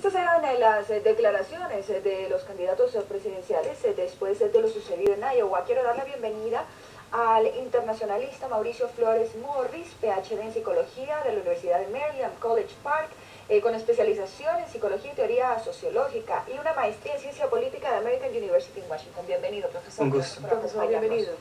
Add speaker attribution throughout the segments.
Speaker 1: Estas eran las declaraciones de los candidatos presidenciales después de lo sucedido en Iowa. Quiero dar la bienvenida al internacionalista Mauricio Flores Morris, PhD en Psicología de la Universidad de Maryland, College Park, con especialización en Psicología y Teoría Sociológica y una maestría en Ciencia Política de American University en Washington. Bienvenido, profesor.
Speaker 2: Un gusto.
Speaker 1: Profesor, bienvenido.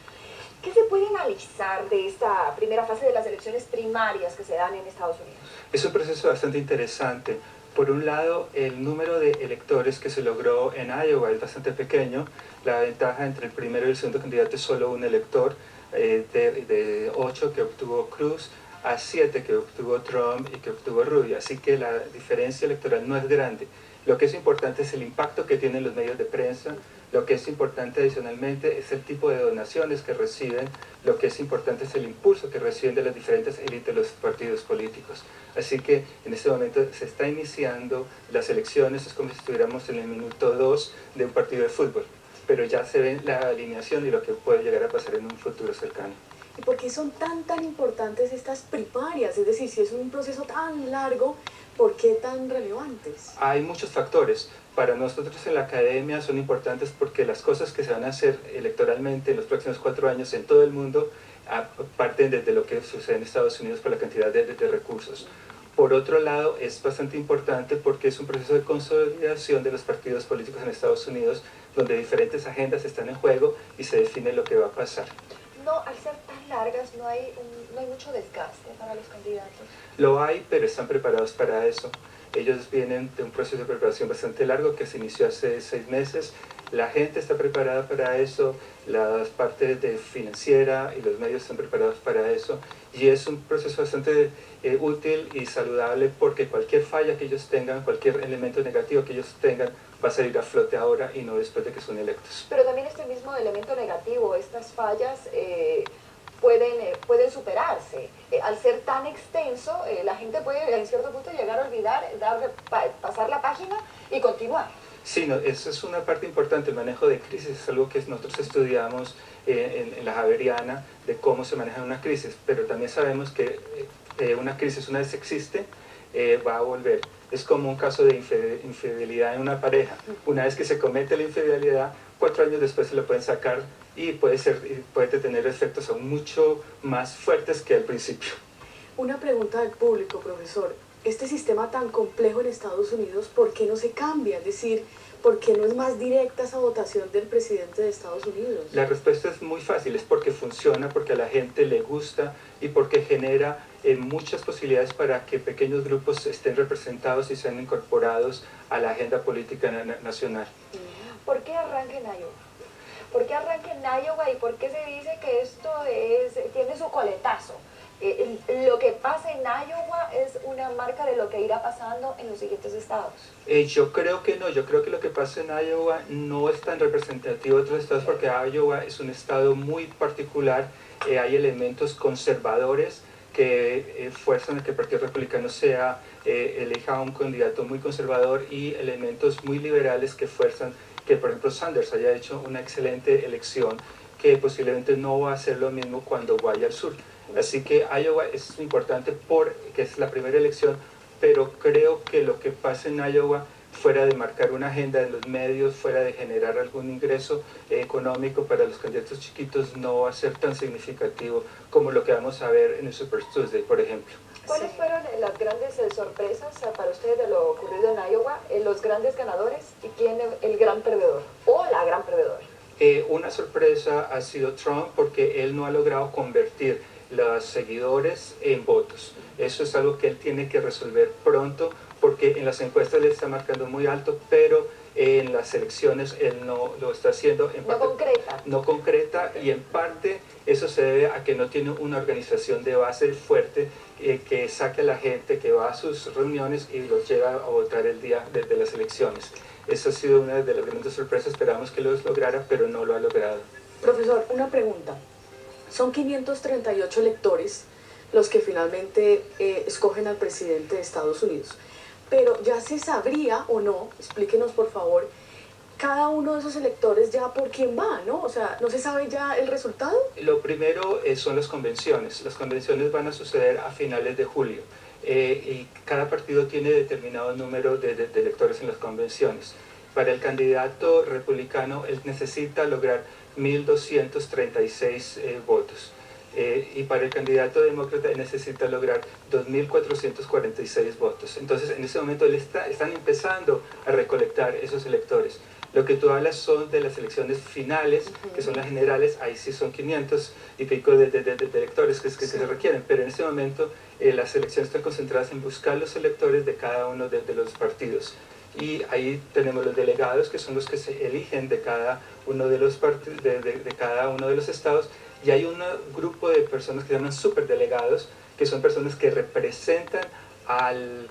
Speaker 1: ¿Qué se puede analizar de esta primera fase de las elecciones primarias que se dan en Estados Unidos?
Speaker 2: Es un proceso bastante interesante. Por un lado, el número de electores que se logró en Iowa es bastante pequeño. La ventaja entre el primero y el segundo candidato es solo un elector, de 8 que obtuvo Cruz a 7 que obtuvo Trump y que obtuvo Rubio. Así que la diferencia electoral no es grande. Lo que es importante es el impacto que tienen los medios de prensa. Lo que es importante adicionalmente es el tipo de donaciones que reciben. Lo que es importante es el impulso que reciben de las diferentes élites de los partidos políticos. Así que en este momento se está iniciando las elecciones, es como si estuviéramos en el minuto 2 de un partido de fútbol. Pero ya se ve la alineación y lo que puede llegar a pasar en un futuro cercano.
Speaker 3: ¿Y por qué son tan importantes estas primarias? Es decir, si es un proceso tan largo, ¿por qué tan relevantes?
Speaker 2: Hay muchos factores. Para nosotros en la academia son importantes porque las cosas que se van a hacer electoralmente en los próximos 4 años en todo el mundo parten desde lo que sucede en Estados Unidos por la cantidad de recursos. Por otro lado, es bastante importante porque es un proceso de consolidación de los partidos políticos en Estados Unidos, donde diferentes agendas están en juego y se define lo que va a pasar.
Speaker 1: No, al ser tan largas no hay mucho desgaste para los candidatos.
Speaker 2: Lo hay, pero están preparados para eso. Ellos vienen de un proceso de preparación bastante largo que se inició hace 6 meses. La gente está preparada para eso, las partes de financiera y los medios están preparados para eso. Y es un proceso bastante útil y saludable porque cualquier falla que ellos tengan, cualquier elemento negativo que ellos tengan, va a salir a flote ahora y no después de que son electos.
Speaker 1: Pero también este mismo elemento negativo, estas fallas pueden superarse. Al ser tan extenso, la gente puede en cierto punto llegar a olvidar, pasar la página y continuar.
Speaker 2: Sí, no, eso es una parte importante, el manejo de crisis es algo que nosotros estudiamos en la Javeriana, de cómo se maneja una crisis, pero también sabemos que una crisis una vez existe, va a volver. Es como un caso de infidelidad en una pareja. Una vez que se comete la infidelidad, 4 años después se lo pueden sacar y puede tener efectos aún mucho más fuertes que al principio.
Speaker 3: Una pregunta del público, profesor. Este sistema tan complejo en Estados Unidos, ¿por qué no se cambia? Es decir, ¿por qué no es más directa esa votación del presidente de Estados Unidos?
Speaker 2: La respuesta es muy fácil, es porque funciona, porque a la gente le gusta y porque genera muchas posibilidades para que pequeños grupos estén representados y sean incorporados a la agenda política nacional.
Speaker 1: ¿Por qué arranca en Iowa? ¿Por qué arranca en Iowa y por qué se dice que esto tiene su coletazo? Lo que pasa en Iowa es una marca de lo que irá pasando en los siguientes estados.
Speaker 2: Yo creo que no, yo creo que lo que pasa en Iowa no es tan representativo de otros estados porque Iowa es un estado muy particular, hay elementos conservadores que fuerzan a que el Partido Republicano elija a un candidato muy conservador y elementos muy liberales que fuerzan que, por ejemplo, Sanders haya hecho una excelente elección que posiblemente no va a hacer lo mismo cuando vaya al sur. Así que Iowa es importante porque es la primera elección, pero creo que lo que pasa en Iowa, fuera de marcar una agenda en los medios, fuera de generar algún ingreso económico para los candidatos chiquitos, no va a ser tan significativo como lo que vamos a ver en el Super Tuesday, por ejemplo.
Speaker 1: ¿Cuáles fueron las grandes sorpresas para ustedes de lo ocurrido en Iowa? Los grandes ganadores y quién el gran perdedor o la gran perdedora.
Speaker 2: Una sorpresa ha sido Trump porque él no ha logrado convertir los seguidores en votos. Eso es algo que él tiene que resolver pronto porque en las encuestas le está marcando muy alto, pero en las elecciones él no lo está haciendo. No concreta y en parte eso se debe a que no tiene una organización de base fuerte que saque a la gente que va a sus reuniones y los lleva a votar el día de las elecciones. Esa ha sido una de las grandes sorpresas, esperamos que lo lograra, pero no lo ha logrado.
Speaker 3: Profesor, una pregunta. Son 538 electores los que finalmente escogen al presidente de Estados Unidos. Pero ya se sabría o no, explíquenos por favor, cada uno de esos electores ya por quién va, ¿no? O sea, ¿no se sabe ya el resultado?
Speaker 2: Lo primero son las convenciones. Las convenciones van a suceder a finales de julio. y cada partido tiene determinado número de electores en las convenciones. Para el candidato republicano, él necesita lograr 1.236 votos. Y para el candidato demócrata necesita lograr 2.446 votos. Entonces, en ese momento están empezando a recolectar esos electores. Lo que tú hablas son de las elecciones finales, que son las generales, ahí sí son 500 y pico de electores que se requieren, pero en ese momento las elecciones están concentradas en buscar los electores de cada uno de los partidos. Y ahí tenemos los delegados, que son los que se eligen de cada uno de los cada uno de los estados, y hay un grupo de personas que se llaman superdelegados, que son personas que representan al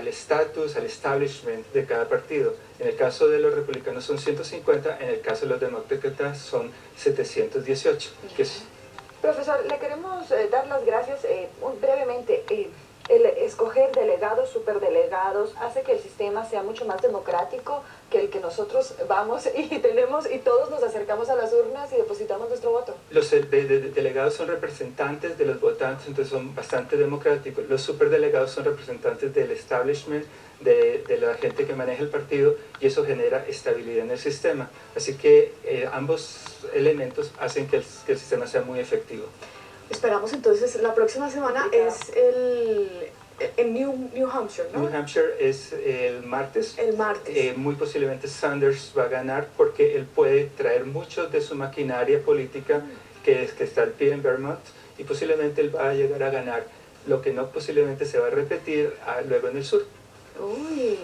Speaker 2: estatus, al establishment de cada partido. En el caso de los republicanos son 150, en el caso de los demócratas son 718.
Speaker 1: Profesor, le queremos dar las gracias brevemente. El escoger delegados, superdelegados, hace que el sistema sea mucho más democrático que el que nosotros vamos y tenemos y todos nos acercamos a las urnas y depositamos nuestro voto.
Speaker 2: Los delegados son representantes de los votantes, entonces son bastante democráticos. Los superdelegados son representantes del establishment, de la gente que maneja el partido, y eso genera estabilidad en el sistema. Así que ambos elementos hacen que el sistema sea muy efectivo.
Speaker 3: Esperamos entonces, la próxima semana es en New Hampshire, ¿no?
Speaker 2: New Hampshire es el martes.
Speaker 3: El martes.
Speaker 2: Muy posiblemente Sanders va a ganar porque él puede traer mucho de su maquinaria política que está al pie en Vermont, y posiblemente él va a llegar a ganar, lo que no posiblemente se va a repetir luego en el sur.
Speaker 1: Uy,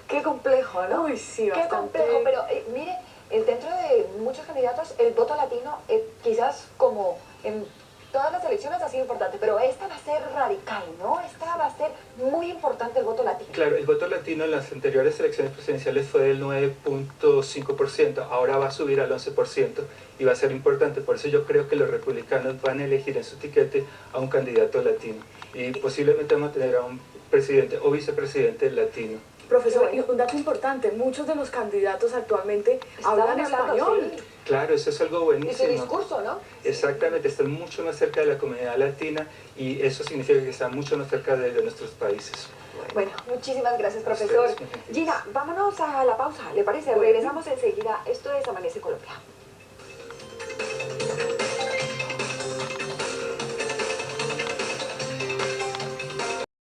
Speaker 1: qué complejo, ¿no?
Speaker 3: Uy, sí,
Speaker 1: qué
Speaker 3: bastante.
Speaker 1: complejo, pero mire, dentro de muchos candidatos el voto latino quizás como en todas las elecciones ha sido importante, pero esta va a ser radical, ¿no? Esta va a ser muy importante el voto latino.
Speaker 2: Claro, el voto latino en las anteriores elecciones presidenciales fue del 9.5%, ahora va a subir al 11% y va a ser importante. Por eso yo creo que los republicanos van a elegir en su tiquete a un candidato latino y posiblemente vamos a tener a un presidente o vicepresidente latino.
Speaker 3: Profesor, y un dato importante, muchos de los candidatos actualmente hablan español.
Speaker 1: Sí.
Speaker 2: Claro, eso es algo buenísimo.
Speaker 1: Y su discurso, ¿no?
Speaker 2: Exactamente, están mucho más cerca de la comunidad latina y eso significa que están mucho más cerca de nuestros países.
Speaker 1: Bueno, muchísimas gracias, profesor. Gina, vámonos a la pausa, ¿le parece? Regresamos enseguida. Esto es Amanece Colombia.